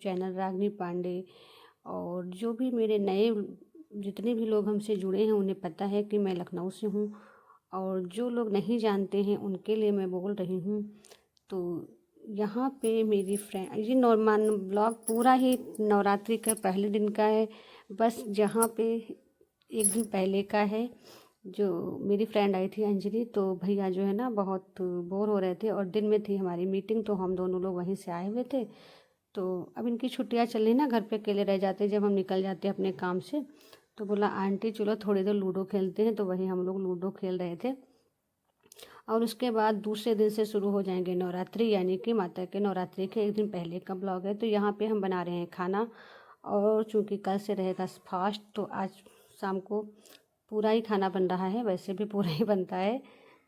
Channel रागनी पांडे, और जो भी मेरे नए जितने भी लोग हमसे जुड़े हैं उन्हें पता है कि मैं लखनऊ से हूँ, और जो लोग नहीं जानते हैं उनके लिए मैं बोल रही हूँ। तो यहाँ पे मेरी फ्रेंड, ये नॉर्मल ब्लॉग पूरा ही नवरात्रि का पहले दिन का है। बस जहाँ पे एक दिन पहले का है, जो मेरी फ्रेंड आई थी अंजलि, तो भैया जो है ना बहुत बोर हो रहे थे और दिन में थी हमारी मीटिंग, तो हम दोनों लोग वहीं से आए हुए थे। तो अब इनकी छुट्टियाँ चल रही ना, घर पे अकेले रह जाते जब हम निकल जाते अपने काम से, तो बोला आंटी चलो थोड़ी देर लूडो खेलते हैं, तो वही हम लोग लूडो खेल रहे थे। और उसके बाद दूसरे दिन से शुरू हो जाएंगे नवरात्रि, यानी कि माता के नवरात्रि के एक दिन पहले का ब्लॉग है। तो यहाँ पे हम बना रहे हैं खाना, और चूँकि कल से रहेगा फास्ट, तो आज शाम को पूरा ही खाना बन रहा है। वैसे भी पूरा ही बनता है,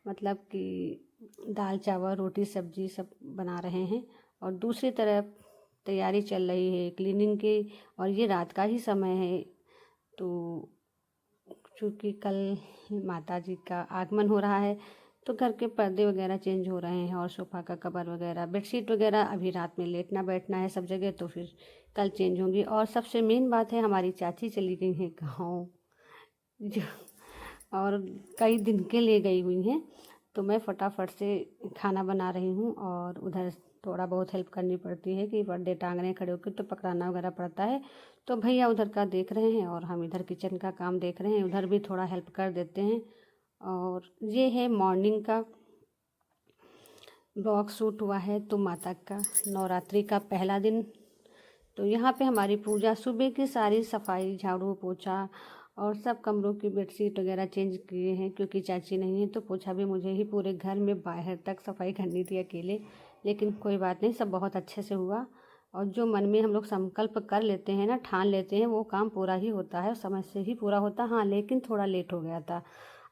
मतलब कि दाल चावल रोटी सब्जी सब बना रहे हैं। और दूसरी तरफ तैयारी चल रही है क्लीनिंग की, और ये रात का ही समय है। तो चूँकि कल माता जी का आगमन हो रहा है, तो घर के पर्दे वगैरह चेंज हो रहे हैं, और सोफ़ा का कवर वगैरह बेडशीट वगैरह अभी रात में लेटना बैठना है सब जगह, तो फिर कल चेंज होंगी। और सबसे मेन बात है, हमारी चाची चली गई हैं गाँव, जो और कई दिन के लिए गई हुई हैं। तो मैं फटाफट से खाना बना रही हूँ, और उधर थोड़ा बहुत हेल्प करनी पड़ती है कि पर्दे टांग रहे हैं खड़े होकर, तो पकड़ाना वगैरह पड़ता है। तो भैया उधर का देख रहे हैं और हम इधर किचन का काम देख रहे हैं, उधर भी थोड़ा हेल्प कर देते हैं। और ये है मॉर्निंग का ब्लॉग शूट हुआ है, तो माता का नवरात्रि का पहला दिन। तो यहाँ पे हमारी पूजा सुबह की सारी सफाई झाड़ू पोछा और सब कमरों की बेडशीट वगैरह चेंज किए हैं, क्योंकि चाची नहीं है तो पोछा भी मुझे ही पूरे घर में बाहर तक सफाई करनी थी अकेले। लेकिन कोई बात नहीं, सब बहुत अच्छे से हुआ। और जो मन में हम लोग संकल्प कर लेते हैं ना, ठान लेते हैं, वो काम पूरा ही होता है, समय से ही पूरा होता। हाँ, लेकिन थोड़ा लेट हो गया था।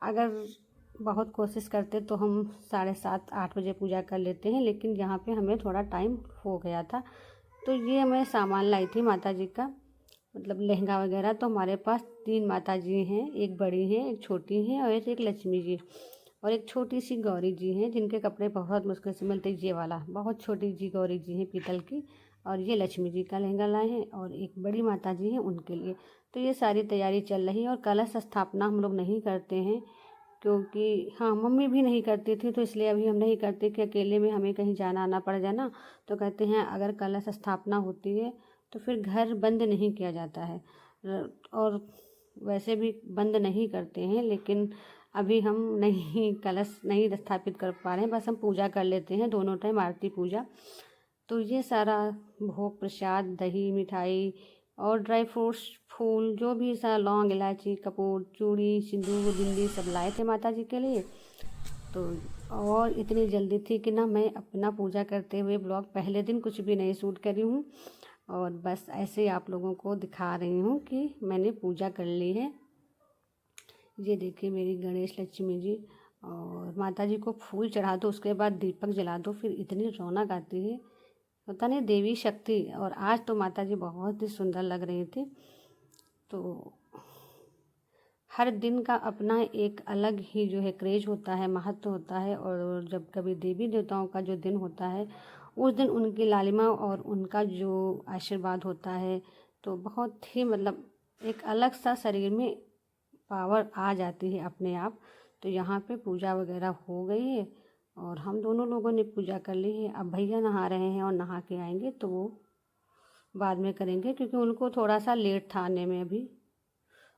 अगर बहुत कोशिश करते तो हम 7:30-8 बजे पूजा कर लेते हैं, लेकिन यहाँ पे हमें थोड़ा टाइम हो गया था। तो ये मैं सामान लाई थी माता जी का, मतलब लहंगा वगैरह। तो हमारे पास 3 माता जी हैं, एक बड़ी हैं, एक छोटी हैं, और एक लक्ष्मी जी, और एक छोटी सी गौरी जी हैं, जिनके कपड़े बहुत मुश्किल से मिलते। ये वाला बहुत छोटी जी गौरी जी हैं पीतल की, और ये लक्ष्मी जी का लहंगा लाए हैं, और एक बड़ी माता जी हैं उनके लिए। तो ये सारी तैयारी चल रही है। और कलश स्थापना हम लोग नहीं करते हैं, क्योंकि हाँ, मम्मी भी नहीं करती थी, तो इसलिए अभी हम नहीं करते कि अकेले में हमें कहीं जाना आना पड़ जाए ना। तो कहते हैं अगर कलश स्थापना होती है तो फिर घर बंद नहीं किया जाता है, और वैसे भी बंद नहीं करते हैं। लेकिन अभी हम नहीं कलश नहीं स्थापित कर पा रहे हैं, बस हम पूजा कर लेते हैं दोनों टाइम आरती पूजा। तो ये सारा भोग प्रसाद दही मिठाई और ड्राई फ्रूट्स फूल जो भी सा लौंग इलायची कपूर चूड़ी सिंदूर बिंदी सब लाए थे माता जी के लिए। तो और इतनी जल्दी थी कि ना मैं अपना पूजा करते हुए ब्लॉग पहले दिन कुछ भी नहीं शूट करी हूँ, और बस ऐसे आप लोगों को दिखा रही हूँ कि मैंने पूजा कर ली है। ये देखिए मेरी गणेश लक्ष्मी जी, और माता जी को फूल चढ़ा दो, उसके बाद दीपक जला दो, फिर इतनी रौनक आती है, पता नहीं देवी शक्ति। और आज तो माता जी बहुत ही सुंदर लग रही थी। तो हर दिन का अपना एक अलग ही जो है क्रेज होता है, महत्व होता है। और जब कभी देवी देवताओं का जो दिन होता है, उस दिन उनकी लालिमा और उनका जो आशीर्वाद होता है, तो बहुत ही मतलब एक अलग सा शरीर में पावर आ जाती है अपने आप। तो यहाँ पे पूजा वगैरह हो गई है, और हम दोनों लोगों ने पूजा कर ली है। अब भैया नहा रहे हैं, और नहा के आएंगे तो वो बाद में करेंगे, क्योंकि उनको थोड़ा सा लेट था आने में। अभी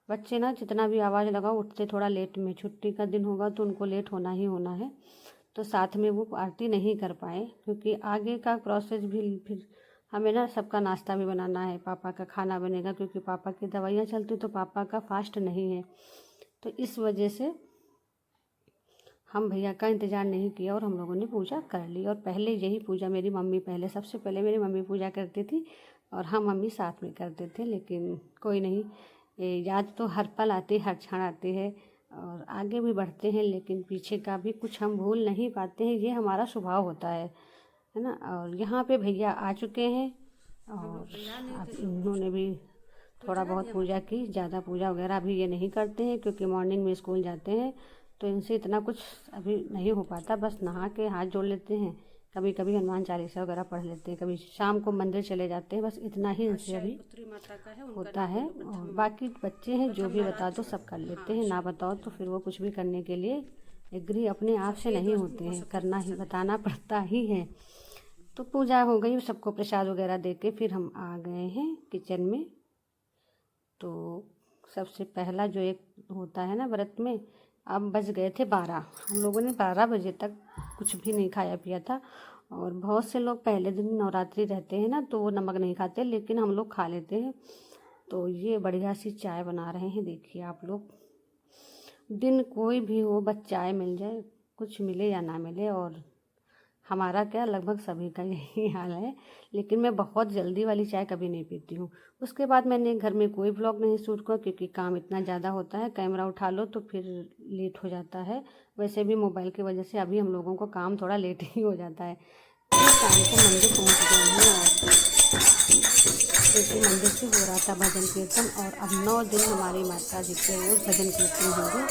बच्चे ना जितना भी आवाज़ लगाओ उठते थोड़ा लेट में, छुट्टी का दिन होगा तो उनको लेट होना ही होना है। तो साथ में वो आरती नहीं कर पाए, क्योंकि आगे का प्रोसेस भी फिर हमें ना सबका नाश्ता भी बनाना है, पापा का खाना बनेगा, क्योंकि पापा की दवाइयाँ चलती तो पापा का फास्ट नहीं है। तो इस वजह से हम भैया का इंतज़ार नहीं किया, और हम लोगों ने पूजा कर ली। और पहले यही पूजा मेरी मम्मी सबसे पहले मेरी मम्मी पूजा करती थी, और हम मम्मी साथ में करते थे। लेकिन कोई नहीं, याद तो हर पल आती, हर क्षण आती है, और आगे भी बढ़ते हैं, लेकिन पीछे का भी कुछ हम भूल नहीं पाते हैं, ये हमारा स्वभाव होता है ना। और यहाँ पे भैया आ चुके हैं, और अब इन्होंने भी थोड़ा बहुत पूजा की, ज़्यादा पूजा वगैरह अभी ये नहीं करते हैं, क्योंकि मॉर्निंग में स्कूल जाते हैं, तो इनसे इतना कुछ अभी नहीं हो पाता। बस नहा के हाथ जोड़ लेते हैं, कभी कभी हनुमान चालीसा वगैरह पढ़ लेते हैं, कभी शाम को मंदिर चले जाते हैं। बस इतना ही इनसे अभी होता है। और बाकी बच्चे हैं, जो भी बता दो सब कर लेते हैं, ना बताओ तो फिर वो कुछ भी करने के लिए एग्री अपने आप से नहीं होते हैं, करना ही बताना पड़ता ही है। तो पूजा हो गई, सबको प्रसाद वगैरह दे के फिर हम आ गए हैं किचन में। तो सबसे पहला जो एक होता है ना व्रत में, अब बज गए थे 12। हम लोगों ने 12 बजे तक कुछ भी नहीं खाया पिया था। और बहुत से लोग पहले दिन नवरात्रि रहते हैं ना, तो वो नमक नहीं खाते, लेकिन हम लोग खा लेते हैं। तो ये बढ़िया सी चाय बना रहे हैं, देखिए आप लोग। दिन कोई भी हो, बस चाय मिल जाए, कुछ मिले या ना मिले। और हमारा क्या, लगभग सभी का यही हाल है। लेकिन मैं बहुत जल्दी वाली चाय कभी नहीं पीती हूँ। उसके बाद मैंने घर में कोई व्लॉग नहीं शूट किया, क्योंकि काम इतना ज़्यादा होता है, कैमरा उठा लो तो फिर लेट हो जाता है। वैसे भी मोबाइल की वजह से अभी हम लोगों को काम थोड़ा लेट ही हो जाता है। तो शाम को मंदिर पहुँच गए हैं, और क्योंकि मंदिर से हो रहा था भजन कीर्तन। और अब 9 दिन हमारी माता जी के रोज़ भजन कीर्तन होंगे,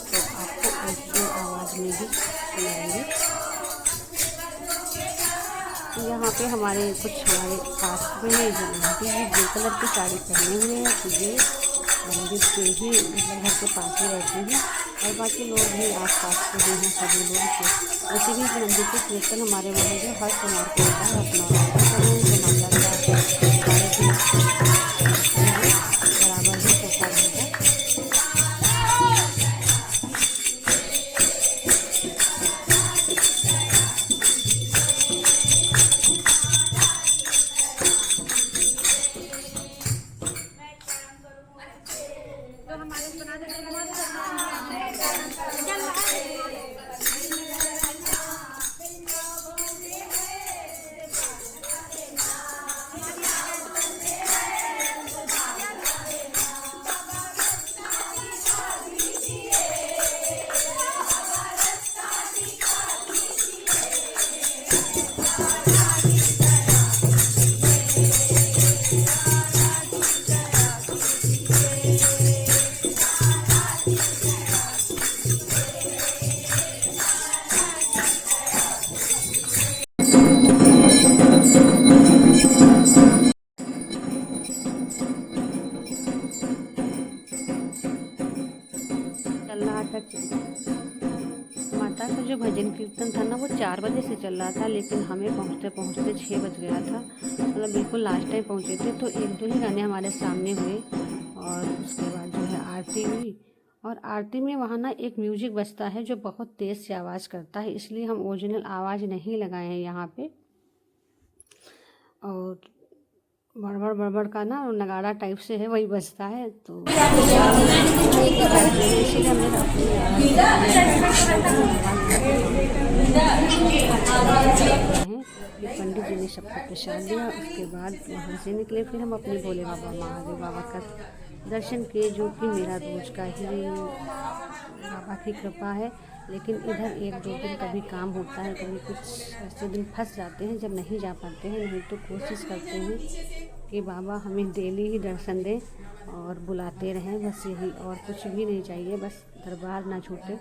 तो आपको ऊँची आवाज़ में भी सुनाएंगे। यहाँ पे हमारे पास में है जो आंटी जी ब्लू कलर की साड़ी पहने हुए हैं, तो ये मंदिर के ही मतलब घर के पास ही रहती हैं। और बाकी लोग भी आस पास के जो हैं सभी लोग के वैसे भी मंदिर के कीर्तन हमारे वहाँ जो हर सोमवार को होता है। अपना तो माता का सारे दिन बराबर ही चलता रहेगा। चल रहा था माता का जो भजन कीर्तन था ना, वो 4 बजे से चल रहा था, लेकिन हमें पहुँचते पहुँचते 6 बज गया था। मतलब बिल्कुल लास्ट टाइम पहुँचे थे। तो 1-2 ही गाने हमारे सामने हुए, और उसके बाद जो है आरती हुई। और आरती में वहाँ ना एक म्यूजिक बजता है जो बहुत तेज़ से आवाज़ करता है, इसलिए हम ओरिजिनल आवाज़ नहीं लगाए हैं यहाँ पे। और बड़बड़ बड़बड़ का ना नगाड़ा टाइप से है, वही बजता है। तो इसीलिए हमने पंडित जी ने सबको प्रसाद दिया। उसके बाद वहाँ से निकले, फिर हम अपने भोले बाबा महादेव बाबा का दर्शन किए, जो कि मेरा रोज का ही बाबा की कृपा है। लेकिन इधर 1-2 दिन कभी काम होता है, कभी कुछ ऐसे दिन फंस जाते हैं जब नहीं जा पाते हैं। नहीं तो कोशिश करते हैं कि बाबा हमें डेली ही दर्शन दें और बुलाते रहें, बस यही, और कुछ भी नहीं चाहिए। बस दरबार ना छूटे,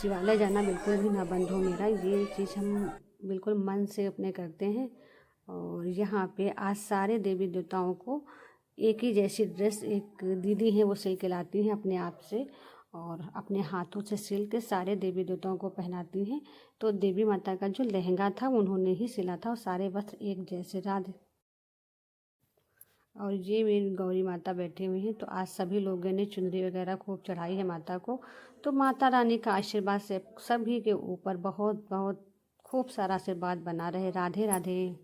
शिवालय जाना बिल्कुल भी ना बंद हो मेरा। ये चीज़ हम बिल्कुल मन से अपने करते हैं। और यहाँ पे आज सारे देवी देवताओं को एक ही जैसी ड्रेस एक दीदी हैं वो सिल के लाती हैं अपने आप से, और अपने हाथों से सिल के सारे देवी देवताओं को पहनाती हैं। तो देवी माता का जो लहंगा था उन्होंने ही सिला था, और सारे वस्त्र एक जैसे राधे। और ये मेरी गौरी माता बैठी हुई हैं। तो आज सभी लोगों ने चुनरी वगैरह खूब चढ़ाई है माता को। तो माता रानी का आशीर्वाद से सभी के ऊपर बहुत बहुत खूब सारा आशीर्वाद बना रहे। राधे राधे।